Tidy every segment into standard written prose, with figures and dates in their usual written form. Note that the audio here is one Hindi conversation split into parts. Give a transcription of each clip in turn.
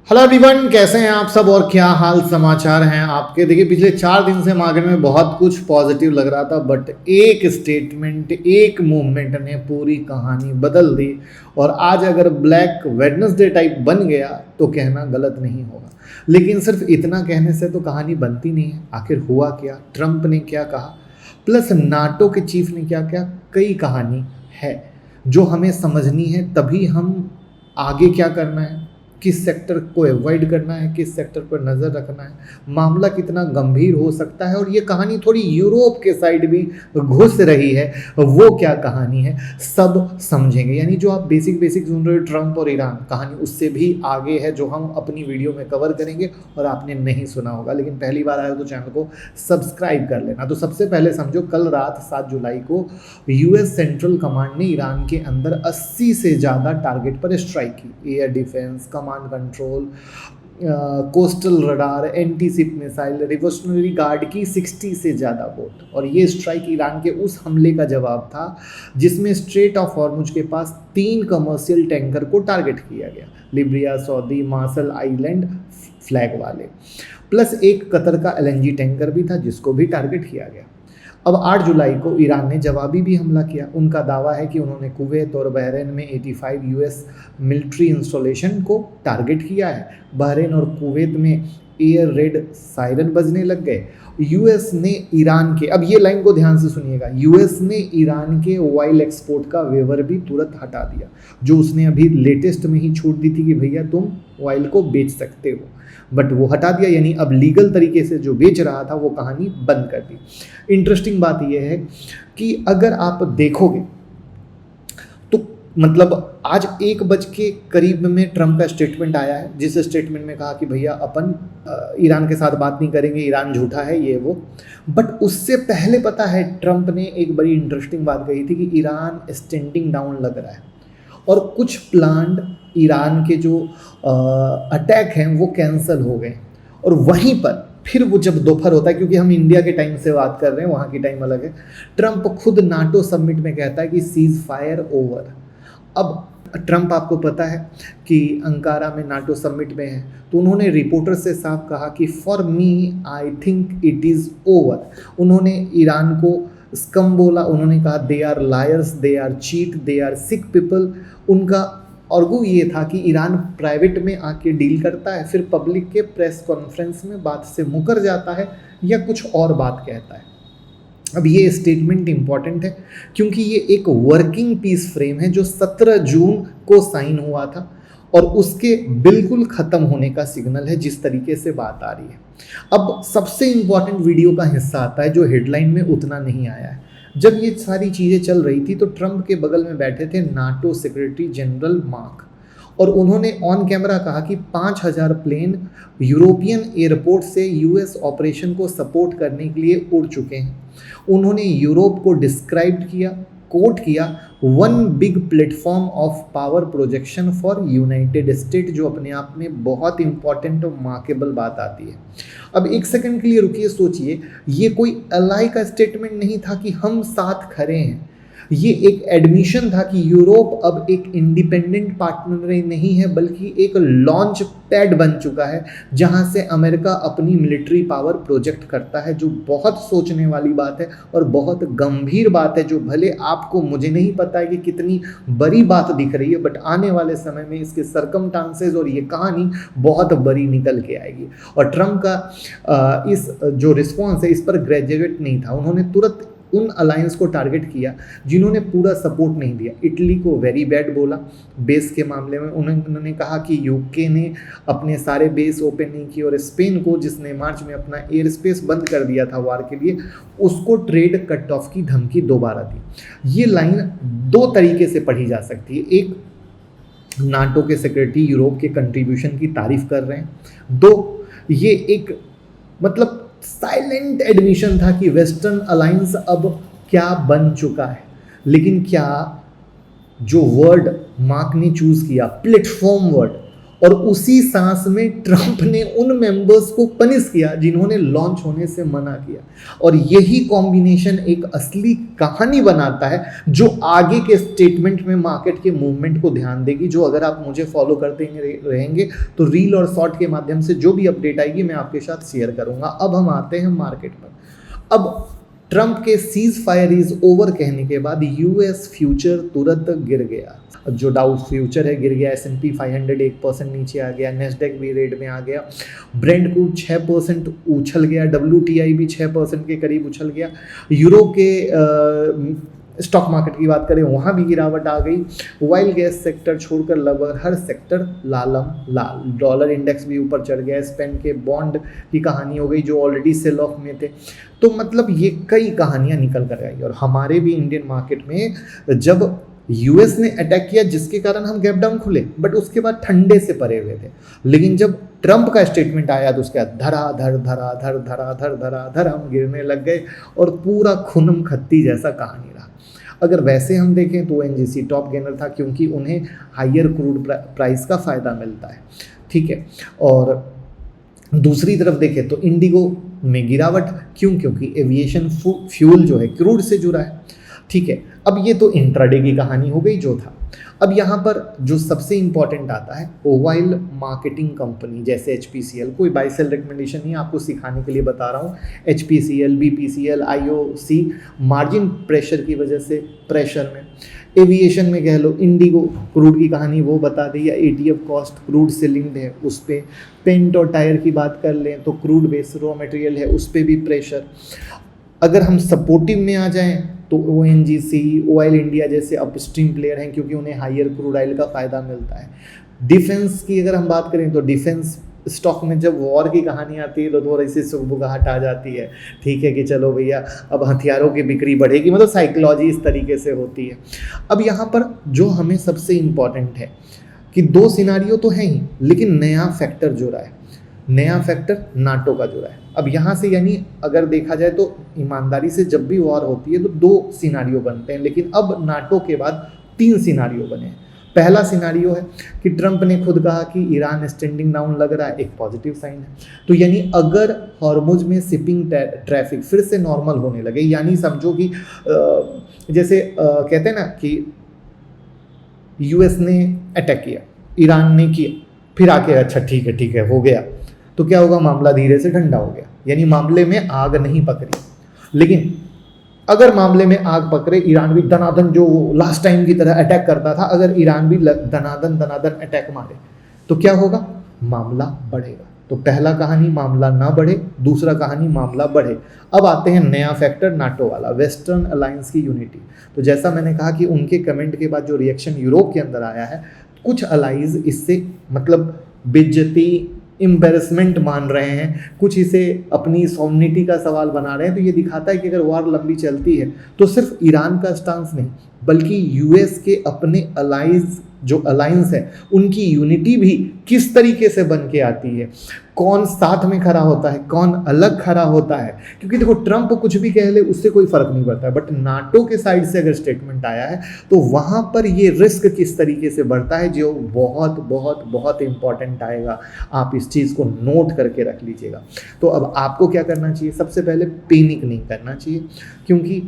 हेलो एवरीवन, कैसे हैं आप सब और क्या हाल समाचार हैं आपके। देखिए, पिछले 4 दिन से मार्केट में बहुत कुछ पॉजिटिव लग रहा था, बट एक स्टेटमेंट, एक मूवमेंट ने पूरी कहानी बदल दी। और आज अगर ब्लैक वेडनेसडे टाइप बन गया तो कहना गलत नहीं होगा, लेकिन सिर्फ इतना कहने से तो कहानी बनती नहीं है। आखिर हुआ क्या, ट्रंप ने क्या कहा, प्लस नाटो के चीफ ने क्या क्या, कई कहानी है जो हमें समझनी है। तभी हम आगे क्या करना है, किस सेक्टर को अवॉइड करना है, किस सेक्टर पर नज़र रखना है, मामला कितना गंभीर हो सकता है। और ये कहानी थोड़ी यूरोप के साइड भी घुस रही है, वो क्या कहानी है सब समझेंगे। यानी जो आप बेसिक बेसिक सुन रहे हो ट्रंप और ईरान, कहानी उससे भी आगे है जो हम अपनी वीडियो में कवर करेंगे और आपने नहीं सुना होगा। लेकिन पहली बार आए हो तो चैनल को सब्सक्राइब कर लेना। तो सबसे पहले समझो, कल रात 7 जुलाई को यूएस सेंट्रल कमांड ने ईरान के अंदर 80 से ज़्यादा टारगेट पर स्ट्राइक की। Air defence, command control, coastal radar, anti ship missile, revolutionary guard की 60 से ज़्यादा बोट। और ये स्ट्राइक ईरान के उस हमले का जवाब था जिसमें स्ट्रेट ऑफ हॉर्मुज के पास 3 कमर्शियल टैंकर को टारगेट किया गया, Libya, Saudi, Marshall Island flag वाले, प्लस एक कतर का एलएनजी टैंकर भी था जिसको भी टारगेट किया गया। अब 8 जुलाई को ईरान ने जवाबी भी हमला किया। उनका दावा है कि उन्होंने कुवैत और बहरीन में 85 यूएस मिलिट्री इंस्टॉलेशन को टारगेट किया है। बहरीन और कुवैत में एयर रेड सायरन बजने लग गए। यूएस ने ईरान के, अब ये लाइन को ध्यान से सुनिएगा, यूएस ने ईरान के ऑयल एक्सपोर्ट का वेवर भी तुरंत हटा दिया, जो उसने अभी लेटेस्ट में ही छूट दी थी कि भैया तुम ऑयल को बेच सकते हो, बट वो हटा दिया। यानी अब लीगल तरीके से जो बेच रहा था वो कहानी बंद कर दी। इंटरेस्टिंग बात यह है कि अगर आप देखोगे तो मतलब आज 1 बज के करीब में ट्रंप का स्टेटमेंट आया है, जिस स्टेटमेंट में कहा कि भैया अपन ईरान के साथ बात नहीं करेंगे, ईरान झूठा है, ये वो। बट उससे पहले पता है ट्रंप ने एक बड़ी इंटरेस्टिंग बात कही थी कि ईरान स्टैंडिंग डाउन लग रहा है और कुछ प्लान्ड ईरान के जो अटैक हैं वो कैंसिल हो गए। और वहीं पर फिर वो जब दोपहर होता है, क्योंकि हम इंडिया के टाइम से बात कर रहे हैं, वहाँ की टाइम अलग है, ट्रंप खुद नाटो समिट में कहता है कि सीज फायर ओवर। अब ट्रंप, आपको पता है कि अंकारा में नाटो समिट में है, तो उन्होंने रिपोर्टर से साफ कहा कि for me I think it is over. उन्होंने ईरान को स्कम बोला, उन्होंने कहा they are liars, they are cheat, they are sick people. उनका आर्गू ये था कि ईरान प्राइवेट में आके डील करता है, फिर पब्लिक के प्रेस कॉन्फ्रेंस में बात से मुकर जाता है या कुछ और बात कहता है। अब ये स्टेटमेंट इंपॉर्टेंट है क्योंकि ये एक वर्किंग पीस फ्रेम है जो 17 जून को साइन हुआ था और उसके बिल्कुल ख़त्म होने का सिग्नल है जिस तरीके से बात आ रही है। अब सबसे इंपॉर्टेंट वीडियो का हिस्सा आता है जो हेडलाइन में उतना नहीं आया है। जब ये सारी चीज़ें चल रही थी तो ट्रंप के बगल में बैठे थे नाटो सेक्रेटरी जनरल मार्क, और उन्होंने ऑन कैमरा कहा कि 5000 प्लेन यूरोपियन एयरपोर्ट से यूएस ऑपरेशन को सपोर्ट करने के लिए उड़ चुके हैं। उन्होंने यूरोप को डिस्क्राइब किया, कोट किया, one big platform of power projection for United state, जो अपने आप में बहुत इंपॉर्टेंट और मार्केबल बात आती है। अब 1 सेकंड के लिए रुकिए, सोचिए, ये कोई अलाई का स्टेटमेंट नहीं था कि हम साथ खड़े हैं। ये एक एडमिशन था कि यूरोप अब एक इंडिपेंडेंट पार्टनर नहीं है बल्कि एक लॉन्च पैड बन चुका है जहां से अमेरिका अपनी मिलिट्री पावर प्रोजेक्ट करता है, जो बहुत सोचने वाली बात है और बहुत गंभीर बात है, जो भले आपको, मुझे नहीं पता है कि कितनी बड़ी बात दिख रही है, बट आने वाले समय में इसके सर्कमस्टांसेस और ये कहानी बहुत बड़ी निकल के आएगी। और ट्रंप का इस जो रिस्पॉन्स है इस पर ग्रेजुएट नहीं था। उन्होंने तुरंत उन अलायंस को टारगेट किया जिन्होंने पूरा सपोर्ट नहीं दिया। इटली को वेरी बैड बोला बेस के मामले में। उन्होंने कहा कि यूके ने अपने सारे बेस ओपन नहीं किए, और स्पेन को, जिसने मार्च में अपना एयर स्पेस बंद कर दिया था वार के लिए, उसको ट्रेड कट ऑफ की धमकी दोबारा दी। ये लाइन 2 तरीके से पढ़ी जा सकती है। एक, नाटो के सेक्रेटरी यूरोप के कंट्रीब्यूशन की तारीफ कर रहे हैं। 2, ये एक मतलब साइलेंट एडमिशन था कि वेस्टर्न अलायंस अब क्या बन चुका है। लेकिन क्या जो वर्ड मार्क ने चूज किया, प्लेटफॉर्म वर्ड, और उसी सांस में ट्रंप ने उन मेंबर्स को पनिश किया जिन्होंने लॉन्च होने से मना किया। और यही कॉम्बिनेशन एक असली कहानी बनाता है जो आगे के स्टेटमेंट में मार्केट के मूवमेंट को ध्यान देगी, जो अगर आप मुझे फॉलो करते रहेंगे तो रील और शॉर्ट के माध्यम से जो भी अपडेट आएगी मैं आपके साथ शेयर करूंगा। अब हम आते हैं मार्केट पर। अब ट्रंप के सीज फायर इज ओवर कहने के बाद यूएस फ्यूचर तुरंत गिर गया। जो डाउ फ्यूचर है गिर गया, S&P 500 1% नीचे आ गया, नेस्डेक भी रेड में आ गया, ब्रेंट क्रूड 6% उछल गया, WTI भी 6% के करीब उछल गया। यूरोप के स्टॉक मार्केट की बात करें वहाँ भी गिरावट आ गई। ऑयल गैस सेक्टर छोड़कर लगभग हर सेक्टर लालम लाल। डॉलर इंडेक्स भी ऊपर चढ़ गया। स्पेन के बॉन्ड की कहानी हो गई जो ऑलरेडी सेल ऑफ में थे। तो मतलब ये कई कहानियाँ निकल कर आई। और हमारे भी इंडियन मार्केट में जब यूएस ने अटैक किया जिसके कारण हम गैप डाउन खुले, बट उसके बाद ठंडे से परे हुए थे। लेकिन जब ट्रंप का स्टेटमेंट आया तो उसके बाद धराधर हम गिरने लग गए और पूरा खुनम खत्ती जैसा कहानी रहा। अगर वैसे हम देखें तो ONGC टॉप गेनर था क्योंकि उन्हें हायर क्रूड प्राइस का फ़ायदा मिलता है, ठीक है। और दूसरी तरफ देखें तो इंडिगो में गिरावट क्यों? क्योंकि एविएशन फ्यूल जो है क्रूड से जुड़ा है, ठीक है। अब ये तो इंट्राडे की कहानी हो गई जो था। अब यहाँ पर जो सबसे इंपॉर्टेंट आता है ऑयल मार्केटिंग कंपनी जैसे HPCL, कोई बाय सेल रिकमेंडेशन नहीं, आपको सिखाने के लिए बता रहा हूँ। HPCL, BPCL, IOC margin pressure की वजह से प्रेशर में, एविएशन में कह लो इंडिगो क्रूड की कहानी वो बता दी, या ATF कॉस्ट क्रूड से लिंक्ड है उस पर। पेंट और टायर की बात कर लें तो क्रूड बेस रॉ मटेरियल है उस पर भी प्रेशर। अगर हम सपोर्टिव में आ जाएं तो ONGC, ऑयल इंडिया जैसे अपस्ट्रीम प्लेयर हैं क्योंकि उन्हें हायर क्रूड ऑयल का फ़ायदा मिलता है। डिफेंस की अगर हम बात करें तो डिफेंस स्टॉक में जब वॉर की कहानी आती है तो थोड़ी सी सुगबुगाहट आ जाती है, ठीक है कि चलो भैया अब हथियारों की बिक्री बढ़ेगी, मतलब साइकोलॉजी इस तरीके से होती है। अब यहाँ पर जो हमें सबसे इम्पॉर्टेंट है कि दो सिनारियो तो हैं ही, लेकिन नया फैक्टर जुड़ा है। नया फैक्टर नाटो का जुड़ा है। अब यहाँ से यानी अगर देखा जाए तो ईमानदारी से जब भी वॉर होती है तो 2 सिनारियो बनते हैं, लेकिन अब नाटो के बाद 3 सिनारियो बने हैं। पहला सिनारियो है कि ट्रंप ने खुद कहा कि ईरान स्टैंडिंग डाउन लग रहा है, एक पॉजिटिव साइन है। तो यानी अगर हॉर्मुज में शिपिंग ट्रैफिक फिर से नॉर्मल होने लगे, यानी समझो कि जैसे कहते हैं ना कि यूएस ने अटैक किया, ईरान ने किया, फिर आके अच्छा ठीक है हो गया, तो क्या होगा, मामला धीरे से ठंडा हो गया, यानी मामले में आग नहीं पकड़ी। लेकिन अगर मामले में आग पकड़े, ईरान भी दनादन जो लास्ट टाइम की तरह अटैक करता था, अगर ईरान भी दनादन अटैक मारे तो क्या होगा, मामला बढ़ेगा। तो पहला कहानी मामला ना बढ़े, दूसरा कहानी मामला बढ़े। अब आते हैं नया फैक्टर नाटो वाला, वेस्टर्न अलायंस की यूनिटी। तो जैसा मैंने कहा कि उनके कमेंट के बाद जो रिएक्शन यूरोप के अंदर आया है, कुछ अलाइज इससे मतलब बेइज्जती, एम्बेरसमेंट मान रहे हैं, कुछ इसे अपनी सॉवरेनिटी का सवाल बना रहे हैं। तो ये दिखाता है कि अगर वॉर लंबी चलती है तो सिर्फ ईरान का स्टांस नहीं, बल्कि यूएस के अपने अलाइज जो अलायंस है उनकी यूनिटी भी किस तरीके से बन के आती है, कौन साथ में खड़ा होता है, कौन अलग खड़ा होता है। क्योंकि देखो ट्रंप कुछ भी कह ले उससे कोई फर्क नहीं पड़ता है, बट नाटो के साइड से अगर स्टेटमेंट आया है तो वहाँ पर ये रिस्क किस तरीके से बढ़ता है, जो बहुत बहुत बहुत इंपॉर्टेंट आएगा। आप इस चीज़ को नोट करके रख लीजिएगा। तो अब आपको क्या करना चाहिए, सबसे पहले पैनिक नहीं करना चाहिए, क्योंकि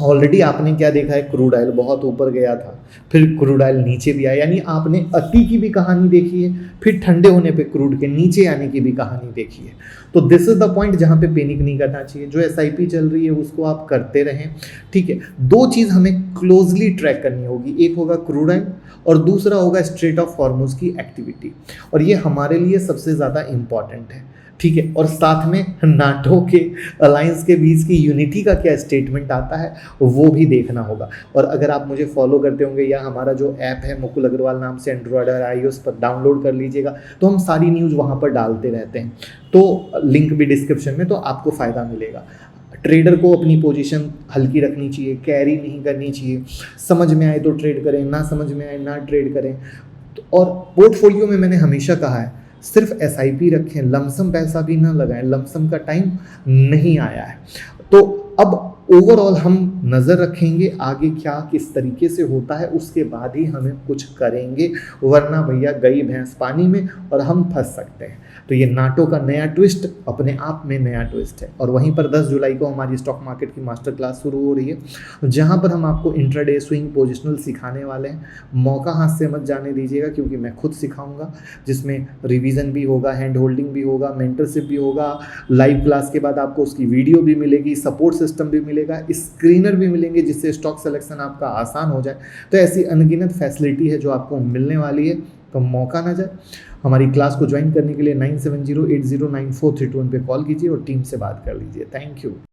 ऑलरेडी आपने क्या देखा है, क्रूड ऑयल बहुत ऊपर गया था, फिर क्रूड ऑयल नीचे भी आया, यानी आपने अति की भी कहानी देखी है, फिर ठंडे होने पे क्रूड के नीचे आने की भी कहानी देखी है। तो दिस इज द पॉइंट जहाँ पे पैनिक नहीं करना चाहिए। जो SIP चल रही है उसको आप करते रहें, ठीक है। 2 चीज़ हमें क्लोजली ट्रैक करनी होगी, एक होगा क्रूड ऑयल और दूसरा होगा स्ट्रेट ऑफ हॉर्मुज की एक्टिविटी, और ये हमारे लिए सबसे ज़्यादा इम्पॉर्टेंट है, ठीक है। और साथ में नाटो के अलायंस के बीच की यूनिटी का क्या स्टेटमेंट आता है वो भी देखना होगा। और अगर आप मुझे फॉलो करते होंगे या हमारा जो ऐप है मुकुल अग्रवाल नाम से, एंड्रॉयड और iOS पर डाउनलोड कर लीजिएगा, तो हम सारी न्यूज़ वहाँ पर डालते रहते हैं। तो लिंक भी डिस्क्रिप्शन में, तो आपको फ़ायदा मिलेगा। ट्रेडर को अपनी पोजीशन हल्की रखनी चाहिए, कैरी नहीं करनी चाहिए, समझ में आए तो ट्रेड करें, ना समझ में आए ना ट्रेड करें। और पोर्टफोलियो में मैंने हमेशा कहा है सिर्फ SIP रखें, लमसम पैसा भी ना लगाएं, लमसम का टाइम नहीं आया है। तो अब ओवरऑल हम नज़र रखेंगे आगे क्या किस तरीके से होता है, उसके बाद ही हमें कुछ करेंगे, वरना भैया गई भैंस पानी में और हम फंस सकते हैं। तो ये नाटो का नया ट्विस्ट अपने आप में नया ट्विस्ट है। और वहीं पर 10 जुलाई को हमारी स्टॉक मार्केट की मास्टर क्लास शुरू हो रही है, जहां पर हम आपको इंट्राडे स्विंग पोजिशनल सिखाने वाले हैं। मौका हाथ से मत जाने दीजिएगा, क्योंकि मैं खुद सिखाऊंगा, जिसमें रिवीजन भी होगा, हैंड होल्डिंग भी होगा, मेंटरशिप भी होगा। लाइव क्लास के बाद आपको उसकी वीडियो भी मिलेगी, सपोर्ट सिस्टम भी मिलेगा, स्क्रीनर भी मिलेंगे, जिससे स्टॉक सिलेक्शन आपका आसान हो जाए। तो ऐसी अनगिनत फैसिलिटी है जो आपको मिलने वाली है, तो मौका ना जाए। हमारी क्लास को ज्वाइन करने के लिए 9708094321 पे कॉल कीजिए और टीम से बात कर लीजिए। Thank you.